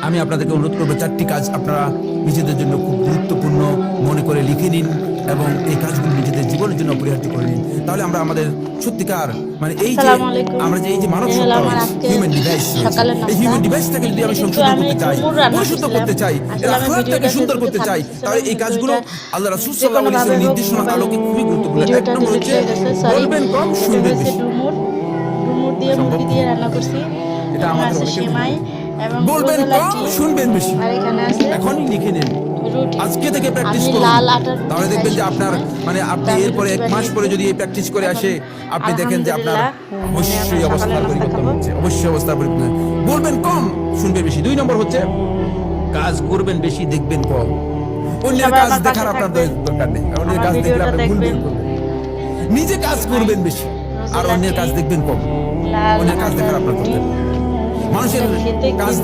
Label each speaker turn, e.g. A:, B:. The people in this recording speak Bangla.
A: আমি আপনাদেরকে অনুরোধ করবো 4টি কাজ আপনারা নিজেদের জন্য খুব গুরুত্বপূর্ণ মনে করে লিখে নিন এবং এই কাজগুলো নিজেদের জীবনের জন্য অপরিহার্য করে নিন। তাহলে আমরা আমাদের সত্যিকার মানে এই যে
B: আসসালামু আলাইকুম।
A: আমরা যে এই যে মানব
B: এই হলো
A: সত্তা
B: আমার
A: রয়েছে,
B: আজকে
A: হিউম্যান ডিভাইস রয়েছে,
B: সকালের
A: এই
B: নাস্তা।
A: হিউম্যান ডিভাইসটাকে যদি আমি
B: কিন্তু
A: সংশোধন
B: আমি
A: করতে চাই,
B: ডুমুর রান্না
A: পরিশুদ্ধ
B: করছিলাম।
A: করতে চাই, এর
B: আসলে আমি
A: আখলাকটাকে
B: ভিডিওটা
A: সুন্দর করতে
B: ফেসবুকে
A: চাই,
B: ছাড়তেছিলাম,
A: তাহলে এই
B: কিন্তু
A: কাজগুলো
B: এটা
A: আল্লাহ রাসূল
B: যে
A: সাল্লাল্লাহু আলাইহি
B: কোনোভাবে
A: ওয়াসাল্লামের
B: হোক
A: নির্দেশনার
B: মোবাইল
A: আলোকে খুবই গুরুত্বপূর্ণ। এক
B: ভিডিওটা
A: নম্বর
B: ডিলিট
A: হচ্ছে
B: হয়ে গেছে, সরি।
A: বলবেন কম,
B: এটা
A: শুনবেন
B: হচ্ছে
A: বেশি।
B: ডুমুর দিয়ে
A: সম্ভব
B: মুরগি দিয়ে রান্না করছি।
A: এটা
B: এবং
A: আমাদের
B: আছে
A: অনেকের
B: সেমাই এবং
A: বলবেন
B: রোজা
A: কম,
B: লাড্ডু।
A: শুনবেন বেশি।
B: আর এখানে আছে
A: এখনই লিখে নিন,
B: রুটি।
A: আজকে থেকে প্র্যাকটিস
B: আমি
A: করুন,
B: লাল আটার রুটি
A: তাহলে
B: খাই
A: দেখবেন যে আপনার
B: সবসময়।
A: মানে
B: তো
A: আপনি
B: আমি
A: এরপরে
B: রুটি
A: 1 মাস পরে
B: বানিয়েছি।
A: যদি এই প্র্যাকটিস করে
B: এখন
A: আসে, আপনি দেখেন যে আপনার
B: আলহামদুলিল্লাহ
A: অবশ্যই
B: আমরা
A: অবস্থার
B: সকালের নাস্তা
A: পরিবর্তন
B: খাবো।
A: হচ্ছে, অবশ্যই অবস্থার পরিবর্তন হবে। বলবেন কম, শুনবেন বেশি। 2 নম্বর হচ্ছে কাজ করবেন বেশি, দেখবেন কম। অন্যের
B: সবাই
A: কাজ
B: আমার
A: দেখার
B: পাশে
A: আপনার
B: থাকবেন।
A: দরকার নেই, অন্যের
B: আমার
A: কাজ দেখলে
B: ভিডিওটা
A: আপনি ভুল
B: দেখবেন।
A: বের করবেন। নিজে কাজ করবেন বেশি আর অন্যের কাজ দেখবেন কম।
B: লাল
A: অন্যের কাজ
B: আটার
A: দেখার আপনার
B: রুটি।
A: দরকার নেই। মানুষের
B: এটা খেতে
A: কাজ